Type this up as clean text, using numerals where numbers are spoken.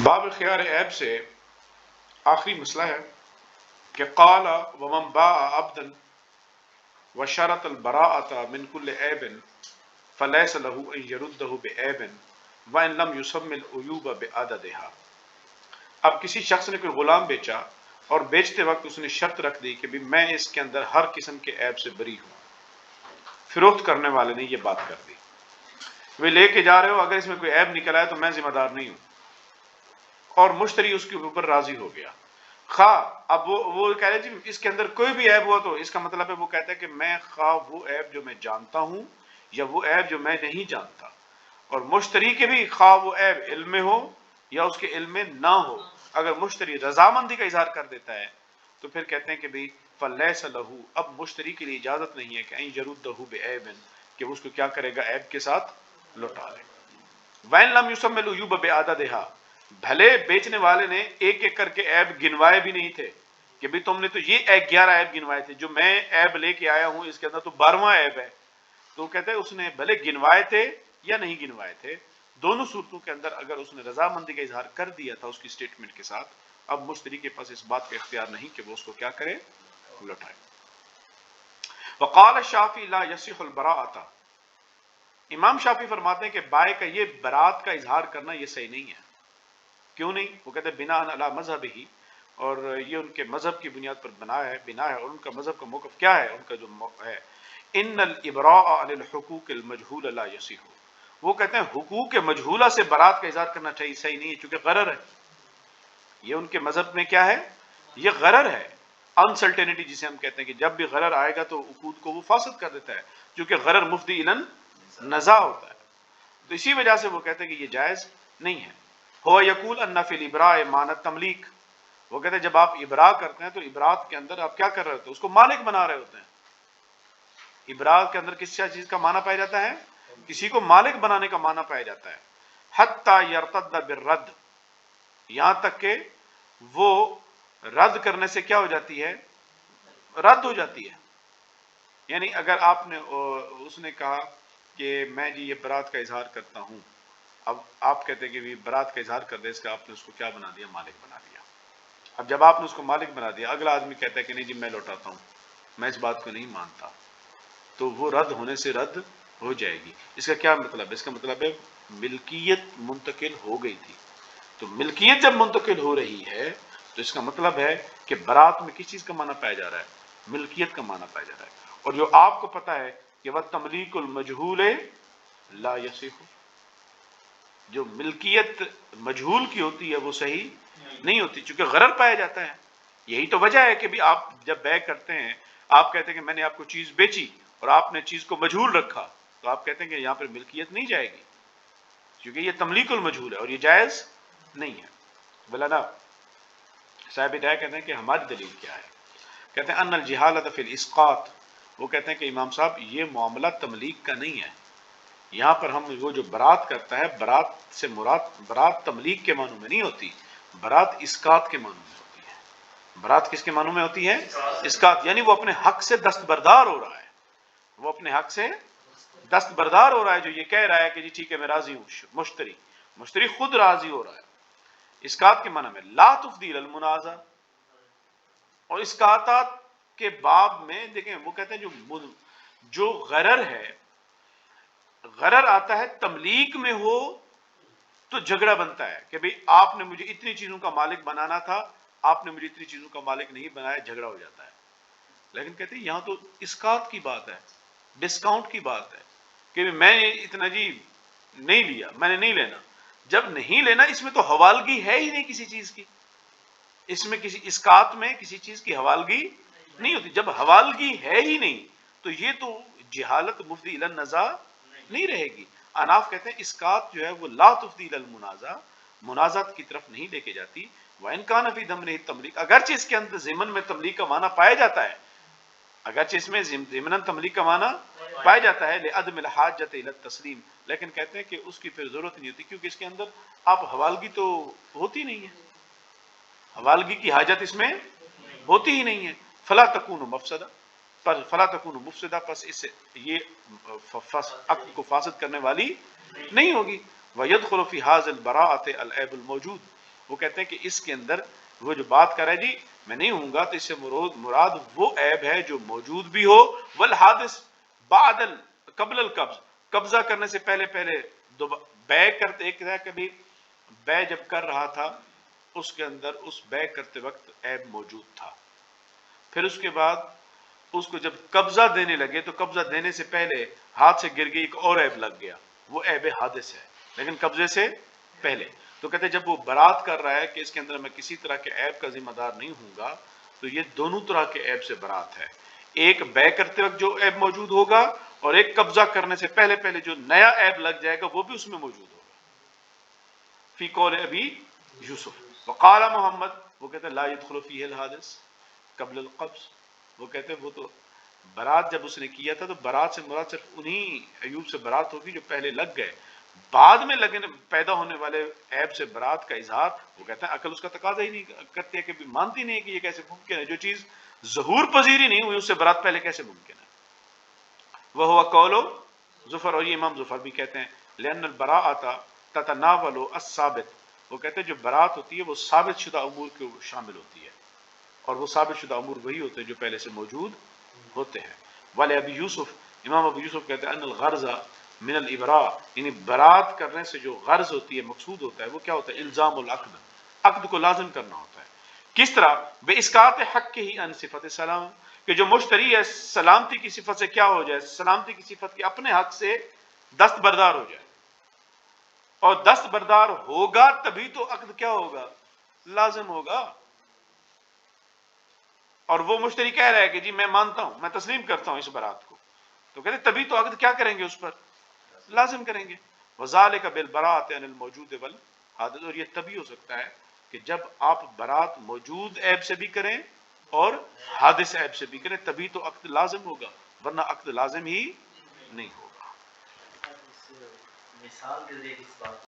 باب خیار عیب سے آخری مسئلہ ہے کہ قال ومن باع عبدا وشرط البراءة من كل عیب فليس له ان يرده بعیب وان لم يسمى العیوب بعددها۔ اب کسی شخص نے کوئی غلام بیچا اور بیچتے وقت اس نے شرط رکھ دی کہ بھی میں اس کے اندر ہر قسم کے عیب سے بری ہوں، فروخت کرنے والے نے یہ بات کر دی، وہ لے کے جا رہے ہو، اگر اس میں کوئی عیب نکل آئے تو میں ذمہ دار نہیں ہوں، اور مشتری اس کے اوپر راضی ہو گیا۔ خواہ اب وہ کہہ رہے جی اس کے اندر کوئی بھی عیب ہوا تو اس کا مطلب ہے وہ کہتا ہے کہ میں خواہ وہ عیب جو میں جانتا ہوں یا وہ عیب جو میں نہیں جانتا، اور مشتری کے بھی خواہ وہ عیب علم میں ہو یا اس کے علم میں نہ ہو، اگر مشتری رضامندی کا اظہار کر دیتا ہے تو پھر کہتے ہیں کہ بھئی فلیس لہو، اب مشتری کے لیے اجازت نہیں ہے کہ ان یردہ بعیب، کہ اس کو کیا کرے گا، عیب کے ساتھ لوٹا لے۔ وَإِن لَمْ يُسَمَّ الْعُيُوبَ بِعَدَدِهَا، بھلے بیچنے والے نے ایک ایک کر کے عیب گنوائے بھی نہیں تھے کہ بھی تم نے تو یہ 11 عیب گنوائے تھے، جو میں عیب لے کے آیا ہوں اس کے اندر تو 12واں عیب ہے، تو کہتے ہیں اس نے بھلے گنوائے تھے یا نہیں گنوائے تھے، دونوں صورتوں کے اندر اگر اس نے رضامندی کا اظہار کر دیا تھا اس کی سٹیٹمنٹ کے ساتھ، اب مشتری کے پاس اس بات کا اختیار نہیں کہ وہ اس کو کیا کرے، لوٹائے۔ وقال الشافعی لا یصح البراءۃ، امام شافعی فرماتے ہیں کہ بائع کا یہ برات کا اظہار کرنا یہ صحیح نہیں ہے۔ کیوں نہیں؟ وہ کہتے ہیں بناء علی مذہب ہی، اور یہ ان کے مذہب کی بنیاد پر بنا ہے، اور ان کا مذہب کا موقف کیا ہے، ان کا جو ہے ان الابراء عن الحقوق المجہول لا یصح، وہ کہتے ہیں حقوق مجہولہ سے برات کا اظہار کرنا صحیح نہیں ہے، چونکہ غرر ہے، یہ ان کے مذہب میں کیا ہے، یہ غرر ہے، انسرٹینٹی جسے ہم کہتے ہیں کہ جب بھی غرر آئے گا تو عقود کو وہ فاسد کر دیتا ہے، چونکہ غرر مفضی الی نزاع ہوتا ہے، تو اسی وجہ سے وہ کہتے ہیں کہ یہ جائز نہیں ہے۔ ہو یقول ان فی الابراء معنی تملیک، وہ کہتے ہیں جب آپ ابراء کرتے ہیں تو ابراء کے اندر آپ کیا کر رہے ہوتے ہیں، اس کو مالک بنا رہے ہوتے ہیں۔ ابراء کے اندر کس چیز کا معنی پایا جاتا ہے، کسی کو مالک بنانے کا معنی پایا جاتا ہے۔ حتی یرتد بالرد، یہاں تک کہ وہ رد کرنے سے کیا ہو جاتی ہے، رد ہو جاتی ہے، یعنی اگر آپ نے اس نے کہا کہ میں جی یہ برات کا اظہار کرتا ہوں، اب آپ کہتے ہیں کہ بھی برات کا اظہار کر دے، اس کا آپ نے اس کو کیا بنا دیا، مالک بنا دیا۔ اب جب آپ نے اس کو مالک بنا دیا، اگلا آدمی کہتا ہے کہ نہیں جی میں لوٹاتا ہوں، میں اس بات کو نہیں مانتا، تو وہ رد ہونے سے رد ہو جائے گی۔ اس کا کیا مطلب ہے، اس کا مطلب ہے ملکیت منتقل ہو گئی تھی، تو ملکیت جب منتقل ہو رہی ہے تو اس کا مطلب ہے کہ برات میں کس چیز کا معنی پایا جا رہا ہے، ملکیت کا معنی پایا جا رہا ہے، اور جو آپ کو پتا ہے کہ وہ تملیک المجہول لا یصح، جو ملکیت مجہول کی ہوتی ہے وہ صحیح نہیں ہوتی، چونکہ غرر پایا جاتا ہے۔ یہی تو وجہ ہے کہ بھی آپ جب بیع کرتے ہیں، آپ کہتے ہیں کہ میں نے آپ کو چیز بیچی اور آپ نے چیز کو مجہول رکھا، تو آپ کہتے ہیں کہ یہاں پر ملکیت نہیں جائے گی، کیونکہ یہ تملیک المجہول ہے اور یہ جائز نہیں ہے۔ مولانا صاحب ہدایہ کہتے ہیں کہ ہماری دلیل کیا ہے، کہتے ہیں ان الجہالۃ فی الاسقاط، وہ کہتے ہیں کہ امام صاحب یہ معاملہ تملیک کا نہیں ہے، یہاں پر ہم وہ جو برات کرتا ہے، برات سے مراد برات تملیک کے معنوں میں نہیں ہوتی، برات اسقاط کے معنوں میں ہوتی ہے۔ برات کس کے معنوں میں ہوتی ہے، اسقاط، یعنی وہ اپنے حق سے دستبردار ہو رہا ہے، وہ اپنے حق سے دستبردار ہو رہا ہے، جو یہ کہہ رہا ہے کہ جی ٹھیک ہے میں راضی ہوں، مشتری خود راضی ہو رہا ہے۔ اسقاط کے معنی میں لا تفضیل المنازع، اور اسقاطات کے باب میں دیکھیں وہ کہتے ہیں جو غرر ہے، غرر آتا ہے تملیک میں ہو تو جھگڑا بنتا ہے کہ بھئی آپ نے مجھے اتنی چیزوں کا مالک بنانا تھا، آپ نے مجھے اتنی چیزوں کا مالک نہیں بنایا، جھگڑا ہو جاتا ہے۔ لیکن کہتے ہیں یہاں تو اسقاط کی بات ہے، ڈسکاؤنٹ کی بات ہے کہ میں اتنا جی نہیں لیا، میں نے نہیں لینا، جب نہیں لینا اس میں تو حوالگی ہے ہی نہیں کسی چیز کی، اس میں کسی اسقاط میں کسی چیز کی حوالگی نہیں ہوتی، جب حوالگی ہے ہی نہیں تو یہ تو جہالت مفضی الی النزاع نہیں رہے گی۔ اناف کہتے ہیں اسقاط جو ہے وہ لا تفضی الی المنازع، منازعت کی طرف نہیں لے کے جاتی۔ وَإِن كَانَ فِي ضَمْنِهِ التَّمْلِيكُ، اگرچہ اس کے اندر ضمن میں تملیک کا معنی پایا جاتا ہے، اگرچہ اس میں ضمن تملیک کا معنی پایا جاتا ہے لعدم الحاجۃ الی التسلیم، لیکن کہتے ہیں کہ اس کی پھر ضرورت نہیں ہوتی، کیونکہ اس کے اندر آپ حوالگی تو ہوتی نہیں ہے، حوالگی کی حاجت اس میں ہوتی ہی نہیں ہے۔ فلا تکون مفسدہ، پر فلا تکون مفسدہ، پس اس سے یہ عقد کو فاسد کرنے والی نہیں ہوگی۔ وَيَدْخُلُ فِي هَذِهِ الْبَرَاءَةِ الْعَيْبُ الْمَوْجُودُ، وہ کہتے ہیں کہ اس کے اندر وہ جو بات کر رہا ہے جی میں نہیں ہوں گا، تو اس سے مراد وہ عیب ہے جو موجود بھی ہو، والحادث بعد قبل القبض، قبضہ کرنے سے پہلے بے کرتے، ایک ہے کبھی بے جب کر رہا تھا اس کے اندر اس بے کرتے وقت عیب موجود تھا، پھر اس کے بعد اس کو جب قبضہ دینے لگے تو قبضہ دینے سے پہلے ہاتھ سے گر گئی، ایک اور عیب لگ گیا، وہ عیب حادث ہے لیکن قبضے سے پہلے۔ تو کہتے ہیں جب وہ برات کر رہا ہے کہ اس کے اندر میں کسی طرح کے عیب کا ذمہ دار نہیں ہوں گا، تو یہ دونوں طرح کے عیب سے برات ہے، ایک بے کرتے وقت جو عیب موجود ہوگا اور ایک قبضہ کرنے سے پہلے جو نیا عیب لگ جائے گا وہ بھی اس میں موجود ہوگا۔ فی قول ابی یوسف وقال محمد، وہ کہتے ہیں لا يدخل فیہ الحادث قبل القبض، وہ کہتے ہیں وہ تو برات جب اس نے کیا تھا تو برات سے مراد صرف انہی ایوب سے برات ہوگی جو پہلے لگ گئے، بعد میں پیدا ہونے والے عیب سے برات کا اظہار، وہ کہتے ہیں عقل اس کا تقاضا ہی نہیں کرتی ہے، کہ مانتی نہیں ہے کہ یہ کیسے ممکن ہے، جو چیز ظہور پذیر ہی نہیں ہوئی اس سے برات پہلے کیسے ممکن ہے۔ وہ قول ظفر، اور یہ امام ظفر بھی کہتے ہیں لأن البراءۃ تتناول الثابت، وہ کہتے ہیں جو برات ہوتی ہے وہ ثابت شدہ امور کو شامل ہوتی ہے، اور وہ ثابت شدہ امور وہی ہوتے ہیں جو پہلے سے موجود ہوتے ہیں۔ والے ابی یوسف، امام ابو یوسف کہتے ہیں ان الغرض من الابراء، یعنی برات کرنے سے جو غرض ہوتی ہے، مقصود ہوتا ہے، وہ کیا ہوتا ہے؟ الزام العقد، عقد کو لازم کرنا ہوتا ہے۔ کس طرح؟ بے اسقاط حق کے ہی ان صفت سلام، کہ جو مشتری ہے سلامتی کی صفت سے کیا ہو جائے، سلامتی کی صفت کے اپنے حق سے دستبردار ہو جائے، اور دستبردار ہوگا تبھی تو عقد کیا ہوگا؟ لازم ہوگا۔ اور وہ مشتری کہہ رہا ہے کہ جی میں مانتا ہوں، میں تسلیم کرتا ہوں اس برات کو، تو کہتے تبھی تو عقد کیا کریں گے؟ اس پر لازم کریں گے۔ وذالک بالبراءۃ عن الموجود والحادث، اور یہ تبھی ہو سکتا ہے کہ جب آپ برات موجود عیب سے بھی کریں اور حادث عیب سے بھی کریں، تبھی تو عقد لازم ہوگا، ورنہ عقد لازم ہی نہیں ہوگا۔ مثال دے دے اس بات